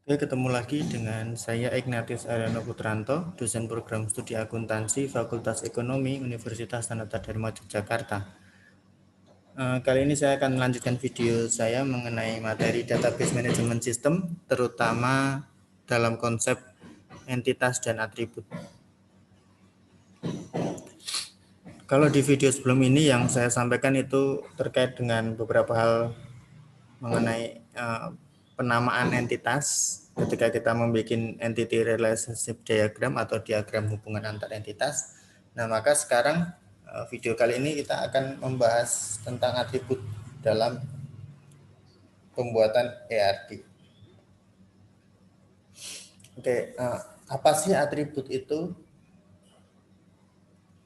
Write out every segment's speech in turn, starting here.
Oke, ketemu lagi dengan saya Ignatius Ariano Putranto, dosen program studi akuntansi Fakultas Ekonomi Universitas Tanata Dharma Yogyakarta. Kali ini saya akan melanjutkan video saya mengenai materi database management system, terutama dalam konsep entitas dan atribut. Kalau di video sebelum ini yang saya sampaikan itu terkait dengan beberapa hal mengenai penamaan entitas ketika kita membuat entity relationship diagram atau diagram hubungan antar entitas. Nah, maka sekarang video kali ini kita akan membahas tentang atribut dalam pembuatan ERD. Oke, apa sih atribut itu?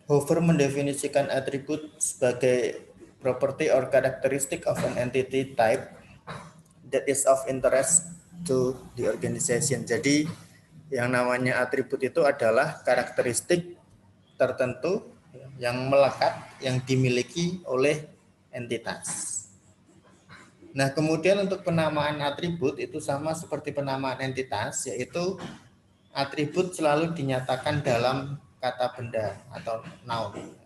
Hover mendefinisikan atribut sebagai property or characteristic of an entity type that is of interest to the organization. Jadi yang namanya atribut itu adalah karakteristik tertentu yang melekat, yang dimiliki oleh entitas. Nah, kemudian untuk penamaan atribut itu sama seperti penamaan entitas, yaitu atribut selalu dinyatakan dalam kata benda atau noun.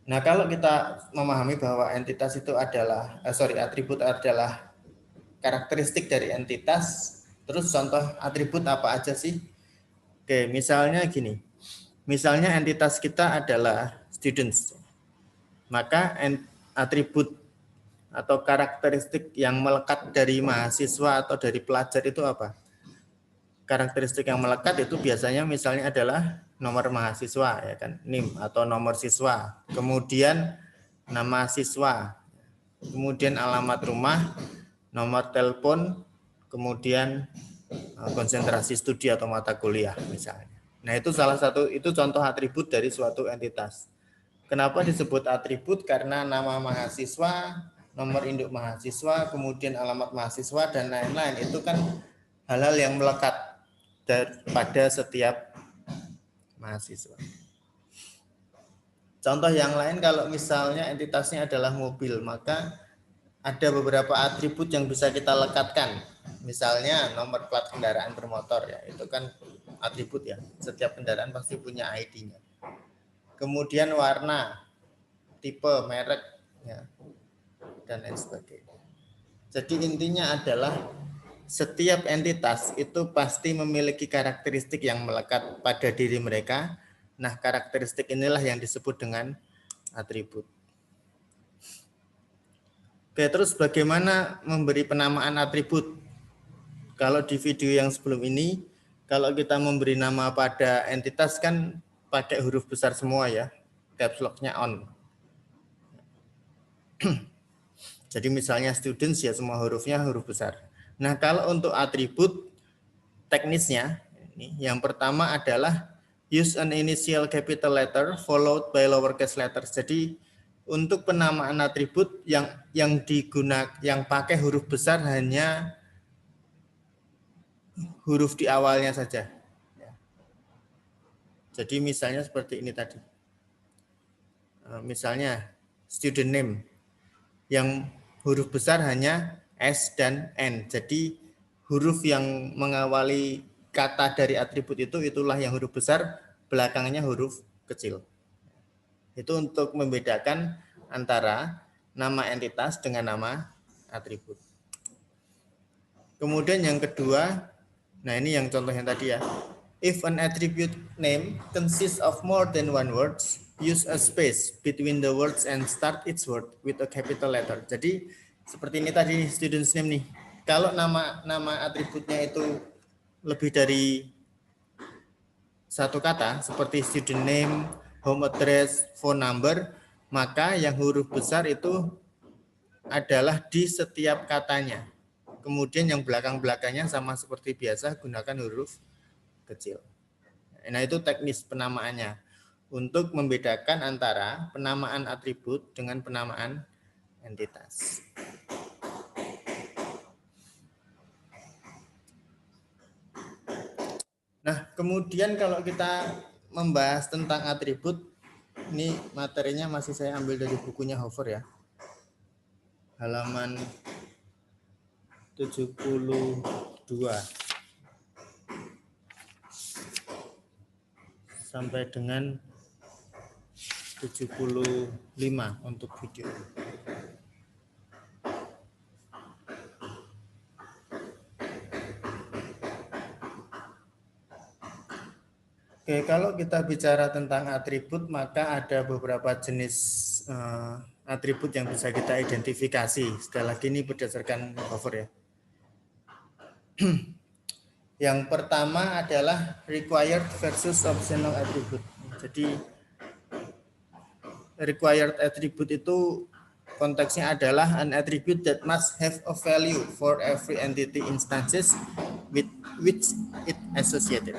Nah, kalau kita memahami bahwa entitas itu adalah, atribut adalah karakteristik dari entitas, terus contoh atribut apa aja sih? Oke, misalnya gini, misalnya entitas kita adalah students, maka atribut atau karakteristik yang melekat dari mahasiswa atau dari pelajar itu apa? Karakteristik yang melekat itu biasanya misalnya adalah nomor mahasiswa, ya kan, NIM atau nomor siswa, kemudian nama siswa, kemudian alamat rumah, nomor telepon, kemudian konsentrasi studi atau mata kuliah misalnya. Nah, itu salah satu, itu contoh atribut dari suatu entitas. Kenapa disebut atribut? Karena nama mahasiswa, nomor induk mahasiswa, kemudian alamat mahasiswa dan lain-lain itu kan hal-hal yang melekat pada setiap mahasiswa. Contoh yang lain, kalau misalnya entitasnya adalah mobil, maka ada beberapa atribut yang bisa kita lekatkan. Misalnya nomor plat kendaraan bermotor, ya, itu kan atribut, ya. Setiap kendaraan pasti punya ID-nya. Kemudian warna, tipe, merek, ya, dan lain sebagainya. Jadi intinya adalah setiap entitas itu pasti memiliki karakteristik yang melekat pada diri mereka. Nah, karakteristik inilah yang disebut dengan atribut. Oke, terus bagaimana memberi penamaan atribut? Kalau di video yang sebelum ini, kalau kita memberi nama pada entitas kan pakai huruf besar semua, ya. Caps lock-nya on. Jadi misalnya students, ya semua hurufnya huruf besar. Nah, kalau untuk atribut teknisnya, ini yang pertama adalah use an initial capital letter followed by lowercase letters. Jadi untuk penamaan atribut yang digunakan, yang pakai huruf besar hanya huruf di awalnya saja. Jadi misalnya seperti ini tadi. Misalnya student name yang huruf besar hanya S dan N. Jadi huruf yang mengawali kata dari atribut itu, itulah yang huruf besar, belakangnya huruf kecil. Itu untuk membedakan antara nama entitas dengan nama atribut. Kemudian yang kedua, nah ini yang contoh yang tadi, ya. If an attribute name consists of more than one word, use a space between the words and start each word with a capital letter. Jadi seperti ini tadi student's name nih. Kalau nama atributnya itu lebih dari satu kata seperti student name, home address, phone number, maka yang huruf besar itu adalah di setiap katanya. Kemudian yang belakang-belakangnya sama seperti biasa, gunakan huruf kecil. Nah, itu teknis penamaannya untuk membedakan antara penamaan atribut dengan penamaan entitas. Nah, kemudian kalau kita membahas tentang atribut, ini materinya masih saya ambil dari bukunya Hover, ya. Halaman 72 sampai dengan 75 untuk video. Oke, kalau kita bicara tentang atribut, maka ada beberapa jenis atribut yang bisa kita identifikasi. Sekali lagi ini berdasarkan hover ya. Yang pertama adalah required versus optional attribute. Jadi required attribute itu konteksnya adalah an attribute that must have a value for every entity instances with which it associated.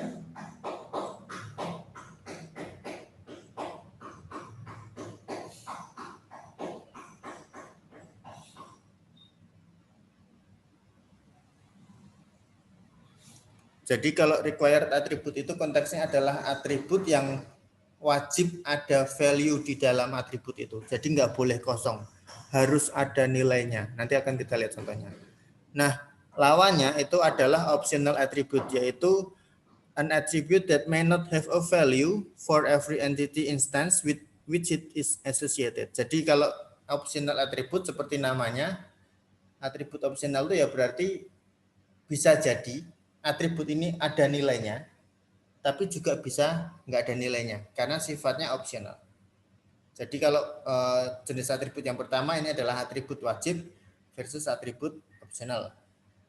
Jadi kalau required attribute itu konteksnya adalah atribut yang wajib ada value di dalam atribut itu. Jadi nggak boleh kosong, harus ada nilainya. Nanti akan kita lihat contohnya. Nah, lawannya itu adalah optional attribute, yaitu an attribute that may not have a value for every entity instance with which it is associated. Jadi kalau optional attribute seperti namanya, atribut optional itu ya berarti bisa jadi atribut ini ada nilainya, tapi juga bisa nggak ada nilainya karena sifatnya opsional. Jadi kalau jenis atribut yang pertama ini adalah atribut wajib versus atribut opsional.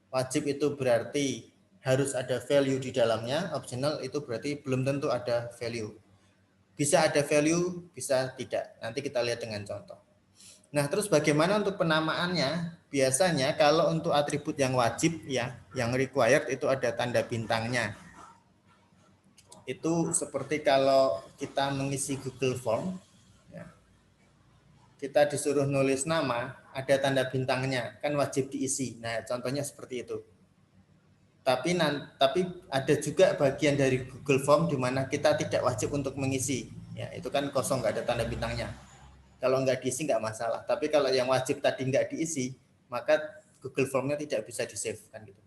Wajib itu berarti harus ada value di dalamnya, optional itu berarti belum tentu ada value. Bisa ada value, bisa tidak. Nanti kita lihat dengan contoh. Nah, terus bagaimana untuk penamaannya? Biasanya kalau untuk atribut yang wajib ya, yang required itu ada tanda bintangnya. Itu seperti kalau kita mengisi Google Form, ya, kita disuruh nulis nama, ada tanda bintangnya, kan wajib diisi. Nah, contohnya seperti itu. Tapi ada juga bagian dari Google Form di mana kita tidak wajib untuk mengisi. Ya, itu kan kosong, nggak ada tanda bintangnya. Kalau nggak diisi nggak masalah. Tapi kalau yang wajib tadi nggak diisi, maka Google Form-nya tidak bisa di-save kan gitu.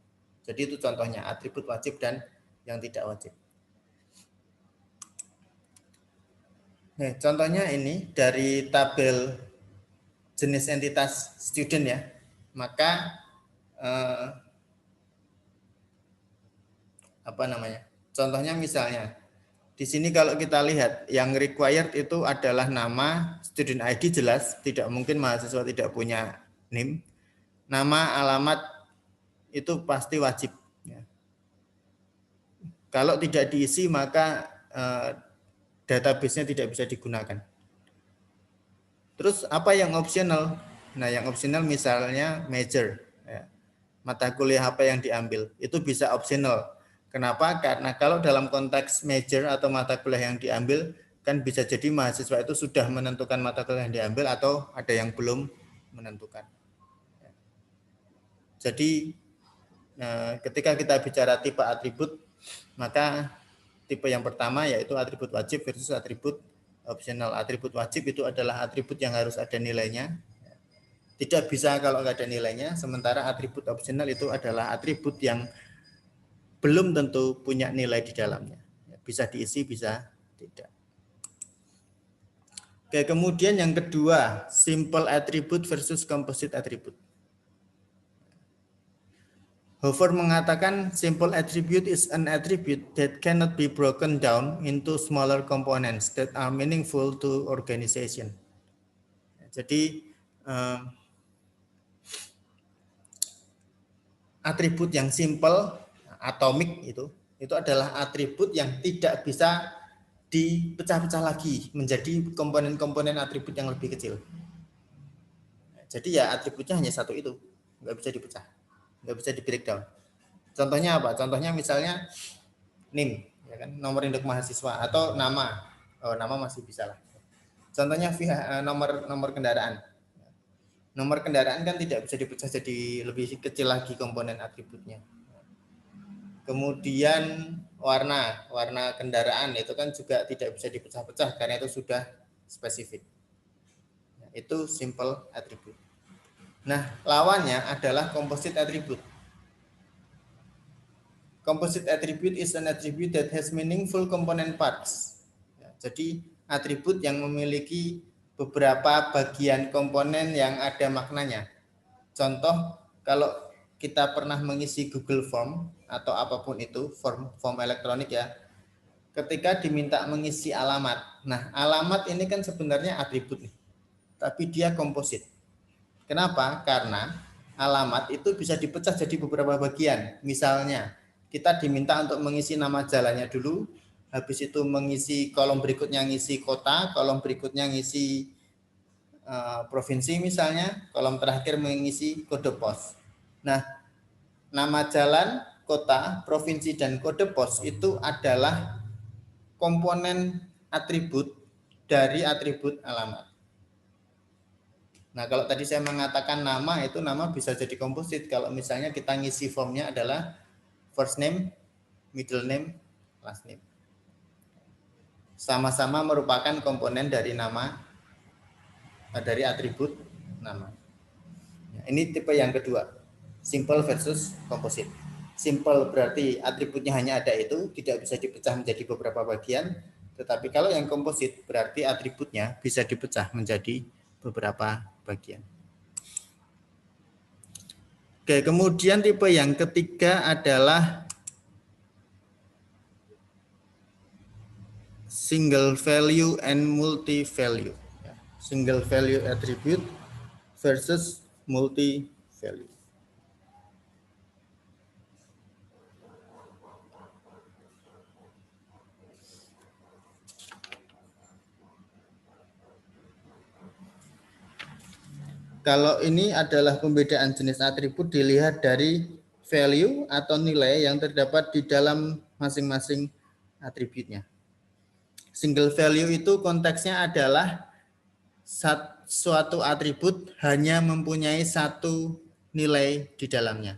Jadi itu contohnya atribut wajib dan yang tidak wajib. Nah, contohnya ini dari tabel jenis entitas student ya. Maka contohnya misalnya di sini kalau kita lihat yang required itu adalah nama, student ID jelas, tidak mungkin mahasiswa tidak punya NIM. Nama, alamat itu pasti wajib. Ya. Kalau tidak diisi maka database-nya tidak bisa digunakan. Terus apa yang optional? Nah, yang optional misalnya major, ya. Mata kuliah apa yang diambil, itu bisa optional. Kenapa? Karena kalau dalam konteks major atau mata kuliah yang diambil, kan bisa jadi mahasiswa itu sudah menentukan mata kuliah yang diambil atau ada yang belum menentukan. Jadi ketika kita bicara tipe atribut, maka tipe yang pertama yaitu atribut wajib versus atribut optional. Atribut wajib itu adalah atribut yang harus ada nilainya. Tidak bisa kalau nggak ada nilainya, sementara atribut optional itu adalah atribut yang belum tentu punya nilai di dalamnya. Bisa diisi, bisa tidak. Oke, kemudian yang kedua, simple attribute versus composite attribute. Hover mengatakan simple attribute is an attribute that cannot be broken down into smaller components that are meaningful to organization. Jadi atribut yang simple, atomik itu adalah atribut yang tidak bisa dipecah-pecah lagi menjadi komponen-komponen atribut yang lebih kecil. Jadi ya atributnya hanya satu itu, nggak bisa dipecah, nggak bisa di breakdown. Contohnya apa? Contohnya misalnya NIM, ya kan, nomor induk mahasiswa atau nama. Oh, nama masih bisa lah. Contohnya nomor kendaraan. Nomor kendaraan kan tidak bisa dipecah jadi lebih kecil lagi komponen atributnya. Kemudian warna kendaraan itu kan juga tidak bisa dipecah-pecah karena itu sudah spesifik. Itu simple attribute. Nah, lawannya adalah composite attribute. composite attribute is an attribute that has meaningful component parts. Ya, jadi atribut yang memiliki beberapa bagian komponen yang ada maknanya. Contoh, kalau kita pernah mengisi Google Form atau apapun itu, form elektronik ya, ketika diminta mengisi alamat. Nah, alamat ini kan sebenarnya atribut nih, tapi dia komposit. Kenapa? Karena alamat itu bisa dipecah jadi beberapa bagian. Misalnya, kita diminta untuk mengisi nama jalannya dulu, habis itu mengisi kolom berikutnya ngisi kota, kolom berikutnya ngisi provinsi misalnya, kolom terakhir mengisi kode pos. Nah, nama jalan, kota, provinsi, dan kode pos itu adalah komponen atribut dari atribut alamat. Nah, kalau tadi saya mengatakan nama, itu nama bisa jadi komposit. Kalau misalnya kita ngisi formnya adalah first name, middle name, last name. Sama-sama merupakan komponen dari nama, dari atribut nama. Ini tipe yang kedua, simple versus composite. Simple berarti atributnya hanya ada itu, tidak bisa dipecah menjadi beberapa bagian. Tetapi kalau yang composite berarti atributnya bisa dipecah menjadi beberapa bagian. Oke, kemudian tipe yang ketiga adalah single value and multi value. Single value attribute versus multi value. Kalau ini adalah pembedaan jenis atribut dilihat dari value atau nilai yang terdapat di dalam masing-masing atributnya. Single value itu konteksnya adalah suatu atribut hanya mempunyai satu nilai di dalamnya.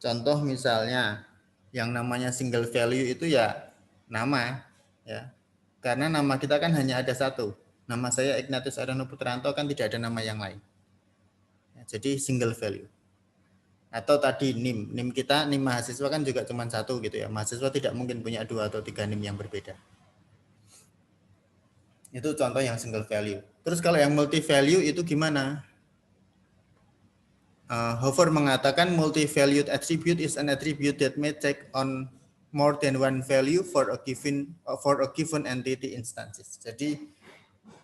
Contoh misalnya yang namanya single value itu ya nama ya. Karena nama kita kan hanya ada satu. Nama saya Ignatius Arano Putranto, kan tidak ada nama yang lain. Ya, jadi single value. Atau tadi NIM kita, NIM mahasiswa kan juga cuma satu gitu ya. Mahasiswa tidak mungkin punya 2 atau 3 NIM yang berbeda. Itu contoh yang single value. Terus kalau yang multi value itu gimana? Hover mengatakan multi-valued attribute is an attribute that may take on more than one value for a given entity instances. Jadi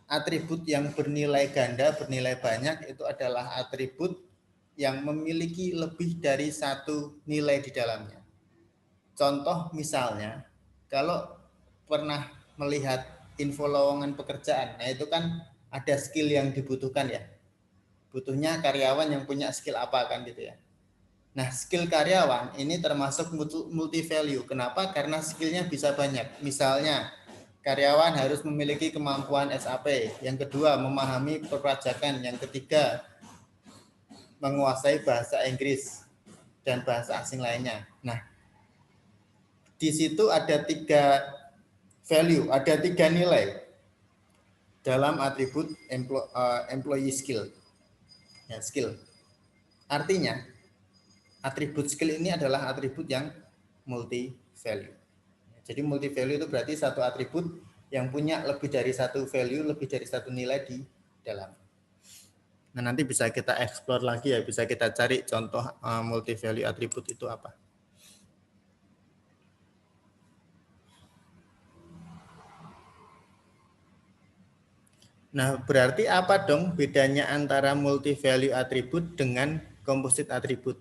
atribut yang bernilai ganda, bernilai banyak itu adalah atribut yang memiliki lebih dari satu nilai di dalamnya. Contoh misalnya, kalau pernah melihat info lowongan pekerjaan, nah itu kan ada skill yang dibutuhkan ya. Butuhnya karyawan yang punya skill apa kan gitu ya. Nah, skill karyawan ini termasuk multi value. Kenapa? Karena skillnya bisa banyak. Misalnya, karyawan harus memiliki kemampuan SAP. Yang kedua, memahami perpajakan. Yang ketiga, menguasai bahasa Inggris dan bahasa asing lainnya. Nah, di situ ada 3 value, ada 3 nilai dalam atribut employee skill. Ya, skill. Artinya, atribut skill ini adalah atribut yang multi value. Jadi multi value itu berarti satu atribut yang punya lebih dari satu value, lebih dari satu nilai di dalam. Nah, nanti bisa kita explore lagi ya, bisa kita cari contoh multi value atribut itu apa. Nah, berarti apa dong bedanya antara multi value atribut dengan composite atribut?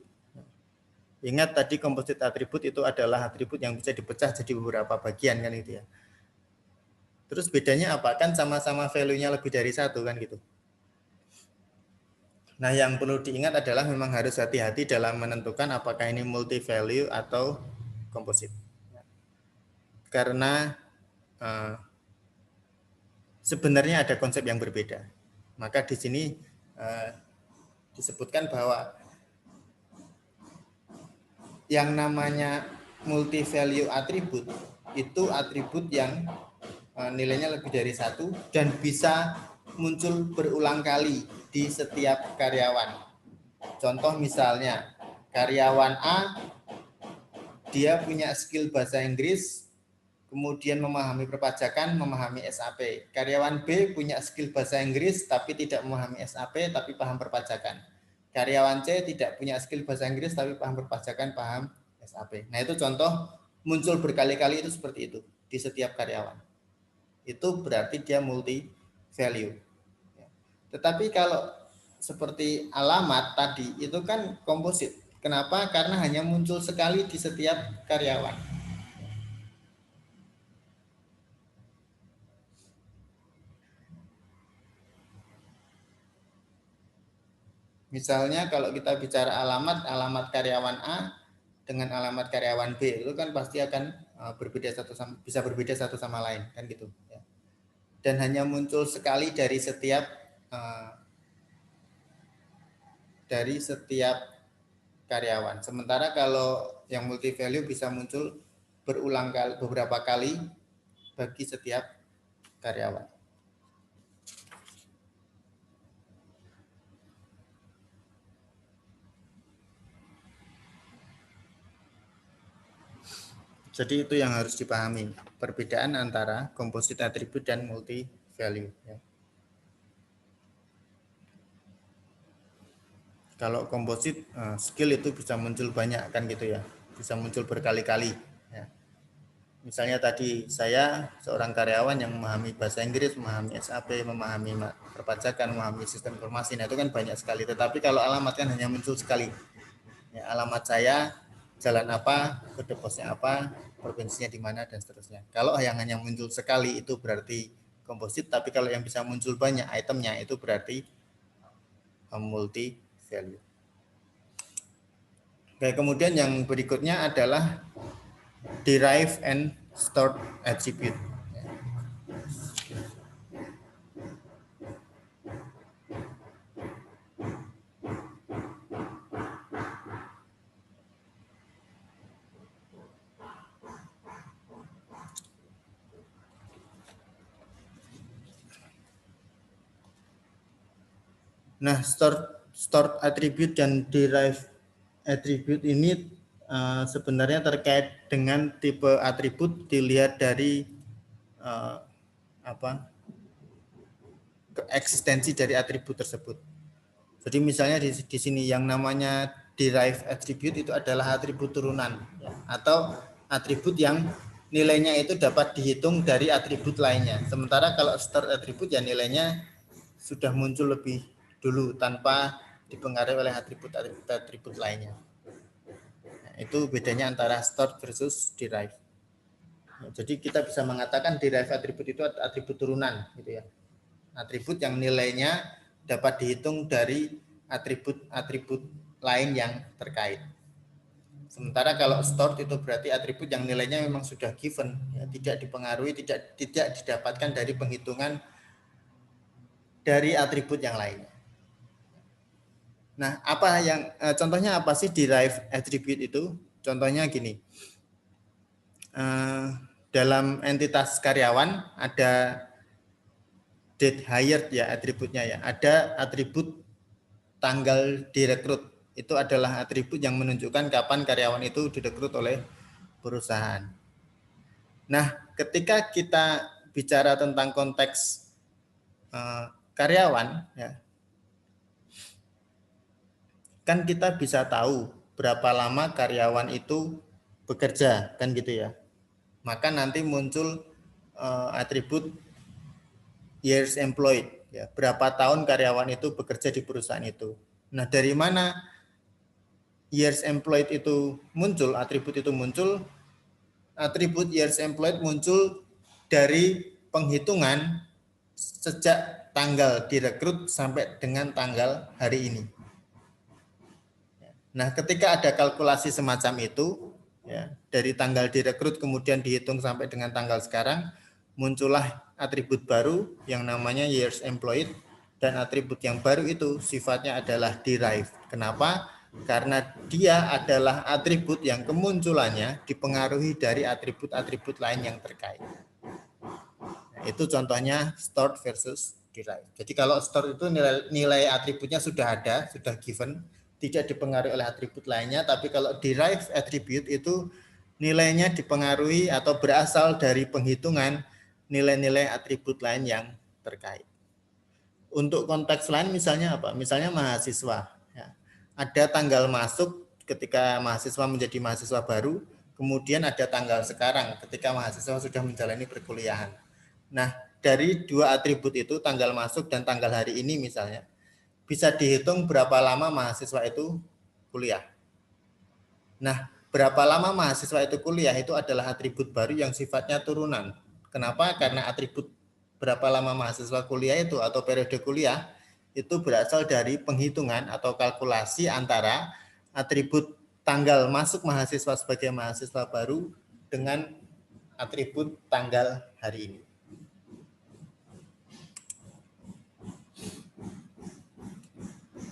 Ingat tadi composite atribut itu adalah atribut yang bisa dipecah jadi beberapa bagian kan gitu ya. Terus bedanya apa? Kan sama-sama value-nya lebih dari satu kan gitu. Nah, yang perlu diingat adalah memang harus hati-hati dalam menentukan apakah ini multi value atau composite. Karena sebenarnya ada konsep yang berbeda. Maka di sini disebutkan bahwa yang namanya multi value atribut itu atribut yang nilainya lebih dari 1 dan bisa muncul berulang kali di setiap karyawan. Contoh misalnya karyawan A dia punya skill bahasa Inggris, kemudian memahami perpajakan, memahami SAP. Karyawan B punya skill bahasa Inggris tapi tidak memahami SAP tapi paham perpajakan. Karyawan C tidak punya skill bahasa Inggris tapi paham perpajakan, paham SAP. Nah, itu contoh muncul berkali-kali itu seperti itu di setiap karyawan. Itu berarti dia multi value. Tetapi kalau seperti alamat tadi itu kan komposit. Kenapa? Karena hanya muncul sekali di setiap karyawan. Misalnya kalau kita bicara alamat karyawan A dengan alamat karyawan B itu kan pasti akan bisa berbeda satu sama lain kan gitu. Dan hanya muncul sekali dari setiap karyawan. Sementara kalau yang multi value bisa muncul berulang kali, beberapa kali bagi setiap karyawan. Jadi itu yang harus dipahami, perbedaan antara composite attribute dan multi value. Kalau komposit skill itu bisa muncul banyak kan gitu ya, bisa muncul berkali-kali. Ya. Misalnya tadi saya seorang karyawan yang memahami bahasa Inggris, memahami SAP, memahami perpajakan, memahami sistem informasi, nah itu kan banyak sekali. Tetapi kalau alamat kan hanya muncul sekali. Ya, alamat saya, jalan apa, kode posnya apa, provinsinya di mana dan seterusnya. Kalau yang hanya muncul sekali itu berarti komposit, tapi kalau yang bisa muncul banyak itemnya itu berarti multi value. Oke, kemudian yang berikutnya adalah derive and stored attribute. Nah, stored attribute dan derive attribute ini sebenarnya terkait dengan tipe atribut dilihat dari eksistensi dari atribut tersebut. Jadi misalnya di sini yang namanya derive attribute itu adalah atribut turunan ya, atau atribut yang nilainya itu dapat dihitung dari atribut lainnya. Sementara kalau stored attribute ya nilainya sudah muncul lebih dulu tanpa dipengaruhi oleh atribut lainnya. Nah, itu bedanya antara stored versus derive. Nah, jadi kita bisa mengatakan derive atribut itu atribut turunan gitu ya. Atribut yang nilainya dapat dihitung dari atribut-atribut lain yang terkait. Sementara kalau stored itu berarti atribut yang nilainya memang sudah given, ya, tidak dipengaruhi, tidak didapatkan dari penghitungan dari atribut yang lainnya. Nah, contohnya apa sih derive attribute itu? Contohnya gini, dalam entitas karyawan ada date hired ya atributnya ya. Ada atribut tanggal direkrut. Itu adalah atribut yang menunjukkan kapan karyawan itu direkrut oleh perusahaan. Nah, ketika kita bicara tentang konteks karyawan, ya, kan kita bisa tahu berapa lama karyawan itu bekerja, kan gitu ya. Maka nanti muncul atribut years employed, ya, berapa tahun karyawan itu bekerja di perusahaan itu. Nah, dari mana years employed itu muncul, atribut itu muncul? Atribut years employed muncul dari penghitungan sejak tanggal direkrut sampai dengan tanggal hari ini. Nah, ketika ada kalkulasi semacam itu, ya, dari tanggal direkrut kemudian dihitung sampai dengan tanggal sekarang, muncullah atribut baru yang namanya years employed, dan atribut yang baru itu sifatnya adalah derived. Kenapa? Karena dia adalah atribut yang kemunculannya dipengaruhi dari atribut-atribut lain yang terkait. Nah, itu contohnya stored versus derived. Jadi kalau stored itu nilai atributnya sudah ada, sudah given, tidak dipengaruhi oleh atribut lainnya, tapi kalau derived attribute itu nilainya dipengaruhi atau berasal dari penghitungan nilai-nilai atribut lain yang terkait. Untuk konteks lain misalnya apa? Misalnya mahasiswa. Ya. Ada tanggal masuk ketika mahasiswa menjadi mahasiswa baru, kemudian ada tanggal sekarang ketika mahasiswa sudah menjalani perkuliahan. Nah, dari dua atribut itu, tanggal masuk dan tanggal hari ini misalnya, bisa dihitung berapa lama mahasiswa itu kuliah. Nah, berapa lama mahasiswa itu kuliah itu adalah atribut baru yang sifatnya turunan. Kenapa? Karena atribut berapa lama mahasiswa kuliah itu atau periode kuliah itu berasal dari penghitungan atau kalkulasi antara atribut tanggal masuk mahasiswa sebagai mahasiswa baru dengan atribut tanggal hari ini.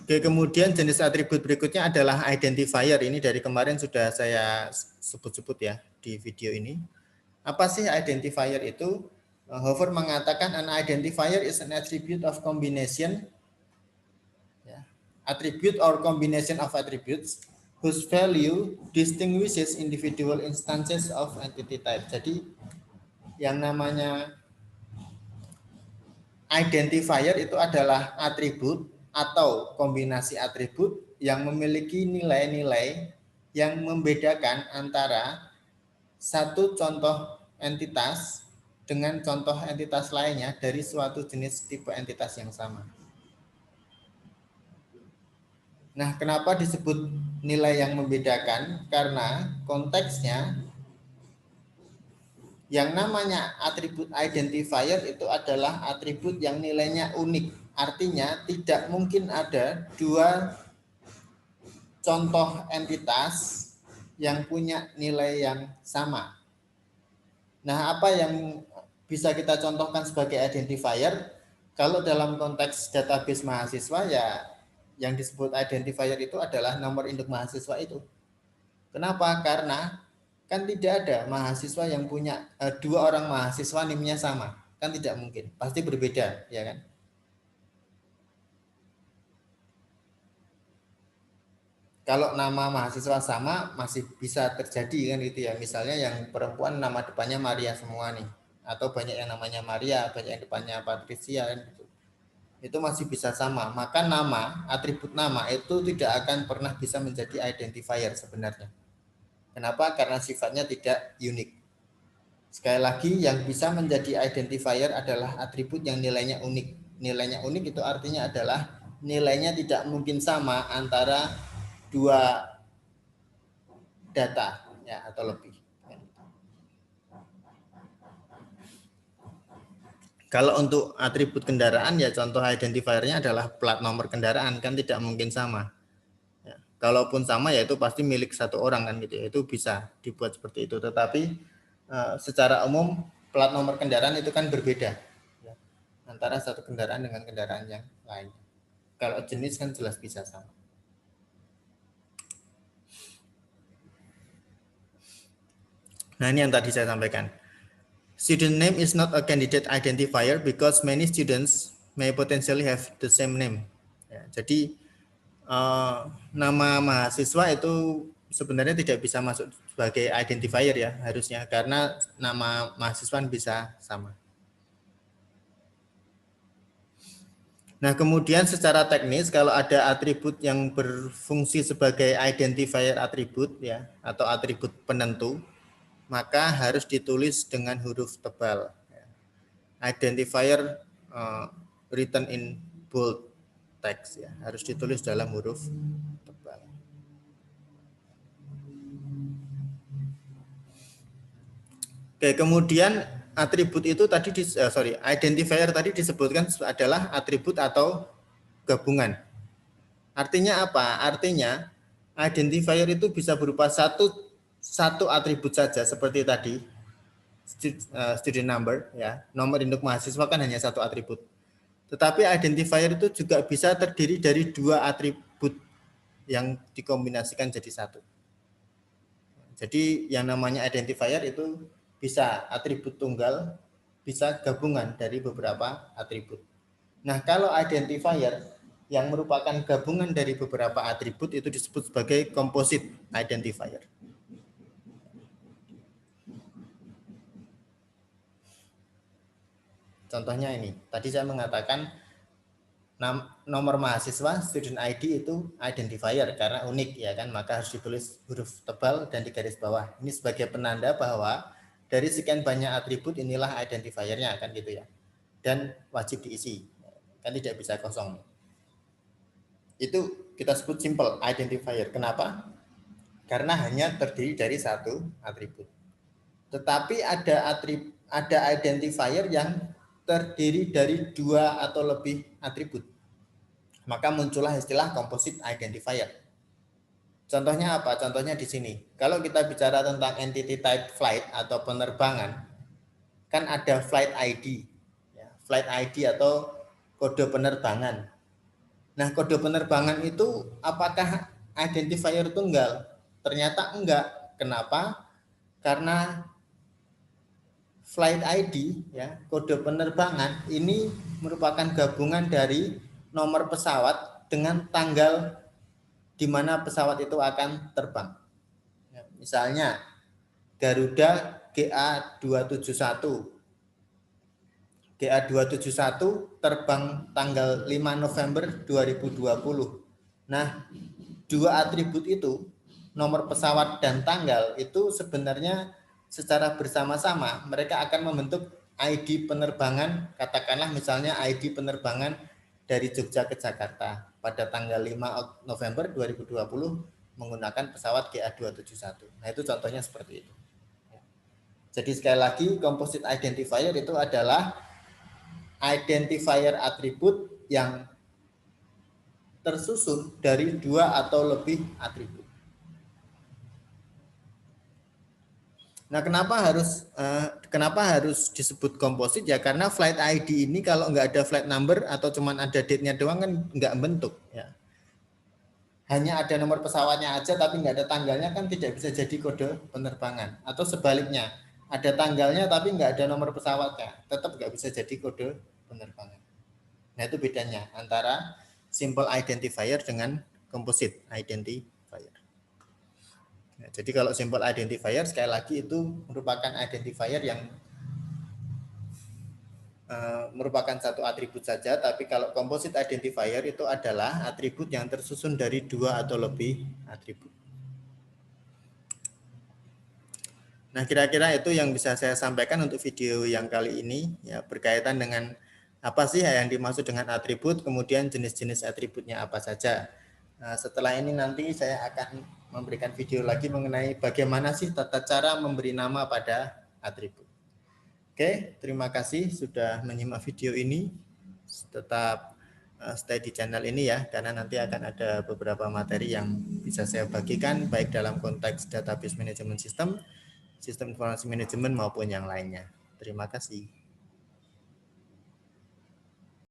Oke, kemudian jenis atribut berikutnya adalah identifier. Ini dari kemarin sudah saya sebut-sebut ya di video ini. Apa sih identifier itu? Hover mengatakan an identifier is an attribute of combination, attribute or combination of attributes whose value distinguishes individual instances of entity type. Jadi yang namanya identifier itu adalah atribut atau kombinasi atribut yang memiliki nilai-nilai yang membedakan antara satu contoh entitas dengan contoh entitas lainnya dari suatu jenis tipe entitas yang sama. Nah, kenapa disebut nilai yang membedakan? Karena konteksnya yang namanya atribut identifier itu adalah atribut yang nilainya unik. Artinya tidak mungkin ada dua contoh entitas yang punya nilai yang sama. Nah, apa yang bisa kita contohkan sebagai identifier? Kalau dalam konteks database mahasiswa ya yang disebut identifier itu adalah nomor induk mahasiswa itu. Kenapa? Karena kan tidak ada mahasiswa yang punya dua orang mahasiswa NIM-nya sama. Kan tidak mungkin. Pasti berbeda, ya kan? Kalau nama mahasiswa sama masih bisa terjadi kan gitu ya. Misalnya yang perempuan nama depannya Maria semua nih, atau banyak yang namanya Maria, banyak yang depannya Patricia kan gitu. Itu masih bisa sama. Maka nama, atribut nama itu tidak akan pernah bisa menjadi identifier sebenarnya. Kenapa? Karena sifatnya tidak unik. Sekali lagi yang bisa menjadi identifier adalah atribut yang nilainya unik. Nilainya unik itu artinya adalah nilainya tidak mungkin sama antara dua data ya atau lebih. Kalau untuk atribut kendaraan ya contoh identifiernya adalah plat nomor kendaraan, kan tidak mungkin sama. Ya, kalaupun sama ya itu pasti milik satu orang kan gitu ya. Itu bisa dibuat seperti itu. Tetapi secara umum plat nomor kendaraan itu kan berbeda ya, antara satu kendaraan dengan kendaraan yang lain. Kalau jenis kan jelas bisa sama. Nah, ini yang tadi saya sampaikan. Student name is not a candidate identifier because many students may potentially have the same name. Ya, jadi nama mahasiswa itu sebenarnya tidak bisa masuk sebagai identifier ya harusnya, karena nama mahasiswa bisa sama. Nah, kemudian secara teknis kalau ada atribut yang berfungsi sebagai identifier atribut ya atau atribut penentu, maka harus ditulis dengan huruf tebal. Identifier written in bold text ya, harus ditulis dalam huruf tebal. Oke, kemudian atribut itu tadi identifier tadi disebutkan adalah atribut atau gabungan. Artinya apa? Artinya identifier itu bisa berupa satu atribut saja seperti tadi student number ya, nomor induk mahasiswa kan hanya satu atribut. Tetapi identifier itu juga bisa terdiri dari dua atribut yang dikombinasikan jadi satu. Jadi yang namanya identifier itu bisa atribut tunggal, bisa gabungan dari beberapa atribut. Nah, kalau identifier yang merupakan gabungan dari beberapa atribut itu disebut sebagai composite identifier. Contohnya ini, tadi saya mengatakan nomor mahasiswa student ID itu identifier karena unik ya kan, maka harus ditulis huruf tebal dan di garis bawah. Ini sebagai penanda bahwa dari sekian banyak atribut inilah identifiernya kan gitu ya. Dan wajib diisi. Kan tidak bisa kosong. Itu kita sebut simple identifier. Kenapa? Karena hanya terdiri dari satu atribut. Tetapi ada identifier yang terdiri dari dua atau lebih atribut. Maka muncullah istilah composite identifier. Contohnya apa? Contohnya di sini. Kalau kita bicara tentang entity type flight atau penerbangan, kan ada flight ID. Ya, flight ID atau kode penerbangan. Nah, kode penerbangan itu apakah identifier tunggal? Ternyata enggak. Kenapa? Karena flight ID, ya, kode penerbangan ini merupakan gabungan dari nomor pesawat dengan tanggal di mana pesawat itu akan terbang. Ya, misalnya Garuda GA271. GA271 terbang tanggal 5 November 2020. Nah, dua atribut itu, nomor pesawat dan tanggal, itu sebenarnya secara bersama-sama mereka akan membentuk ID penerbangan, katakanlah misalnya ID penerbangan dari Jogja ke Jakarta pada tanggal 5 November 2020 menggunakan pesawat GA271. Nah, itu contohnya seperti itu. Jadi sekali lagi, composite identifier itu adalah identifier atribut yang tersusun dari dua atau lebih atribut. Nah, kenapa harus disebut komposit ya? Karena flight ID ini kalau nggak ada flight number atau cuman ada date-nya doang kan nggak bentuk ya. Hanya ada nomor pesawatnya aja tapi nggak ada tanggalnya kan tidak bisa jadi kode penerbangan. Atau sebaliknya, ada tanggalnya tapi nggak ada nomor pesawatnya, tetap nggak bisa jadi kode penerbangan. Nah, itu bedanya antara simple identifier dengan composite identifier. Nah, jadi kalau simple identifier sekali lagi itu merupakan identifier yang merupakan satu atribut saja, tapi kalau composite identifier itu adalah atribut yang tersusun dari dua atau lebih atribut. Nah, kira-kira itu yang bisa saya sampaikan untuk video yang kali ini ya, berkaitan dengan apa sih yang dimaksud dengan atribut, kemudian jenis-jenis atributnya apa saja. Nah, setelah ini nanti saya akan memberikan video lagi mengenai bagaimana sih tata cara memberi nama pada atribut. Oke, terima kasih sudah menyimak video ini. Tetap stay di channel ini ya, karena nanti akan ada beberapa materi yang bisa saya bagikan baik dalam konteks database management system, sistem informasi manajemen maupun yang lainnya. Terima kasih.